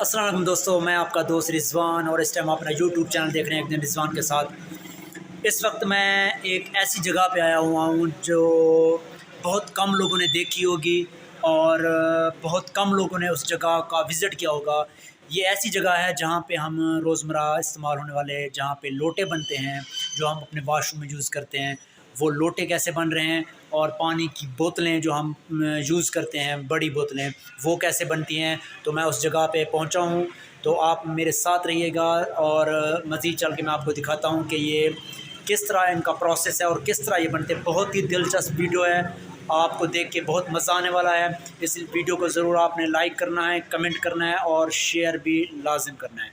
अस्सलाम वालेकुम दोस्तों, मैं आपका दोस्त रिजवान और इस टाइम अपना यूट्यूब चैनल देख रहे हैं एक दिन रिजवान के साथ। इस वक्त मैं एक ऐसी जगह पे आया हुआ हूँ जो बहुत कम लोगों ने देखी होगी और बहुत कम लोगों ने उस जगह का विज़िट किया होगा। ये ऐसी जगह है जहाँ पे हम रोज़मर्रा इस्तेमाल होने वाले जहाँ पे लोटे बनते हैं, जो हम अपने वाशरूम में यूज़ करते हैं, वो लोटे कैसे बन रहे हैं और पानी की बोतलें जो हम यूज़ करते हैं, बड़ी बोतलें, वो कैसे बनती हैं। तो मैं उस जगह पे पहुंचा हूं, तो आप मेरे साथ रहिएगा और मज़ीद चल के मैं आपको दिखाता हूं कि ये किस तरह इनका प्रोसेस है और किस तरह ये बनते हैं। बहुत ही दिलचस्प वीडियो है, आपको देख के बहुत मज़ा आने वाला है। इस वीडियो को ज़रूर आपने लाइक करना है, कमेंट करना है और शेयर भी लाजिम करना है।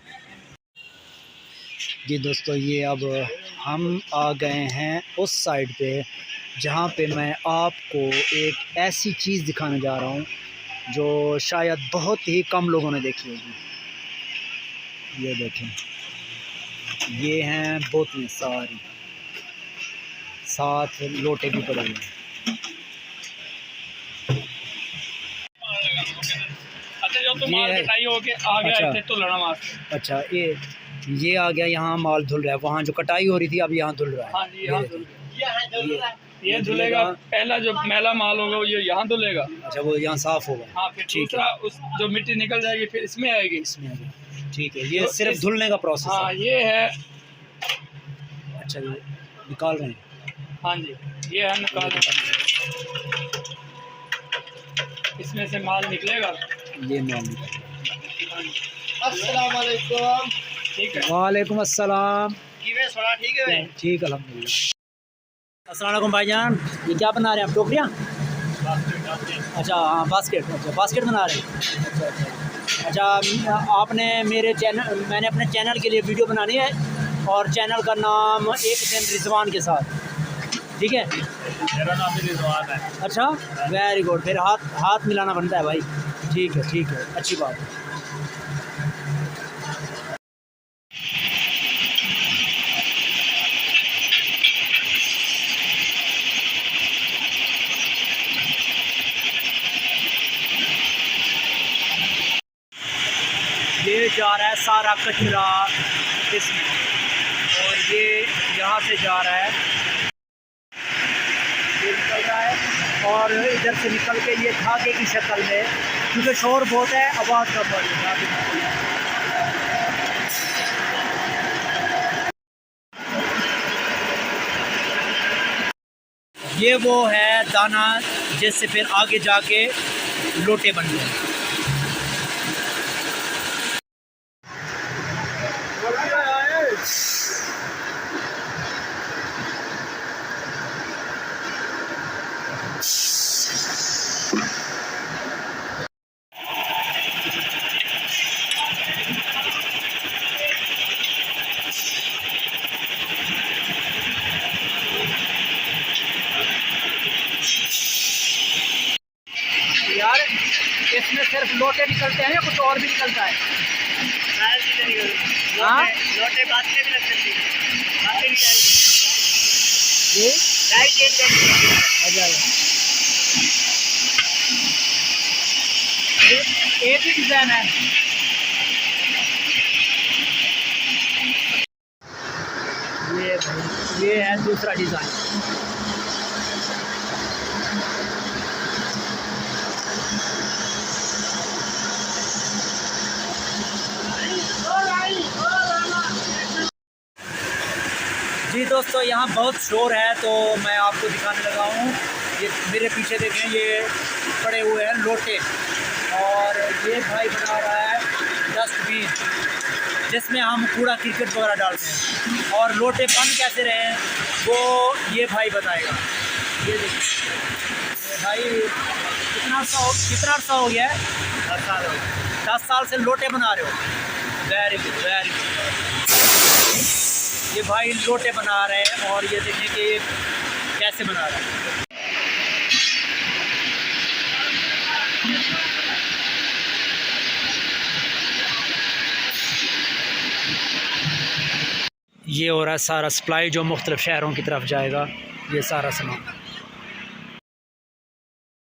जी दोस्तों, ये अब हम आ गए हैं उस साइड पे जहाँ पे मैं आपको एक ऐसी चीज़ दिखाने जा रहा हूँ जो शायद बहुत ही कम लोगों ने देखी होगी। ये देखें, ये हैं बोतलें सारी, साथ लोटे भी पड़े हुए हैं। अच्छा, ये आ गया, यहाँ माल धुल रहा है। वहाँ जो कटाई हो रही थी अब यहाँ धुल रहा है। हाँ जी, यहाँ ये धुलेगा। पहला जो मैला माल होगा वो ये यहाँ धुलेगा। अच्छा, वो यहाँ साफ होगा। हाँ, फिर दूसरा उस जो मिट्टी निकल जाएगी फिर इसमें आएगी। ठीक है, ये तो सिर्फ धुलने का प्रोसेस हाँ, है। ये है। अच्छा, ये निकाल रहे हैं। हाँ जी, ये है निकाल रहे हैं। इसमें से माल निकलेगा। ये माल निकलेगा। अस्सलाम वालेकुम। ठीक है, वालेकुम अस्सलाम। ठीक है भाई। ठीक, अल्हम्दुलिल्लाह। अस्सलाम वालेकुम भाईजान, ये क्या बना रहे हैं आप? टोकरियाँ? अच्छा, हाँ, बास्केट। अच्छा, बास्केट बना रहे हैं। अच्छा, आपने मैंने अपने चैनल के लिए वीडियो बनानी है और चैनल का नाम एक दिन रिजवान के साथ, ठीक है? मेरा नाम भी रिजवान है। अच्छा, वेरी गुड। फिर हाथ मिलाना बनता है भाई। ठीक है, अच्छी बात है। ये जा रहा है सारा कचरा इसमें, और ये यहाँ से जा रहा है, ये निकल रहा है और इधर से निकल के ये धागे की शक्ल में, क्योंकि शोर बहुत है, आवाज़ कम बढ़ है। ये वो है दाना जिससे फिर आगे जाके लोटे बनते हैं। यार, इसमें सिर्फ लोटे निकलते हैं या कुछ और भी निकलता है? हाँ, लोटे बातें भी लग सकती हैं। अच्छा, एक ही डिज़ाइन है। ये है दूसरा डिज़ाइन। जी दोस्तों, यहाँ बहुत शोर है तो मैं आपको दिखाने लगा हूँ। ये मेरे पीछे देखें, ये पड़े हुए हैं लोटे, और ये भाई बना रहा है डस्टबिन जिसमें हम कूड़ा क्रिकेट वगैरह डालते हैं। और लोटे बन कैसे रहे हैं वो ये भाई बताएगा। ये देखिए भाई, कितना अर्सा हो गया है? 10 साल हो गए। 10 साल से लोटे बना रहे हो। Very good, very good. ये भाई लोटे बना रहे हैं और ये देखिए कि ये कैसे बना रहे हैं। ये हो रहा है सारा सप्लाई जो मुख्तलिफ शहरों की तरफ जाएगा, ये सारा सामान।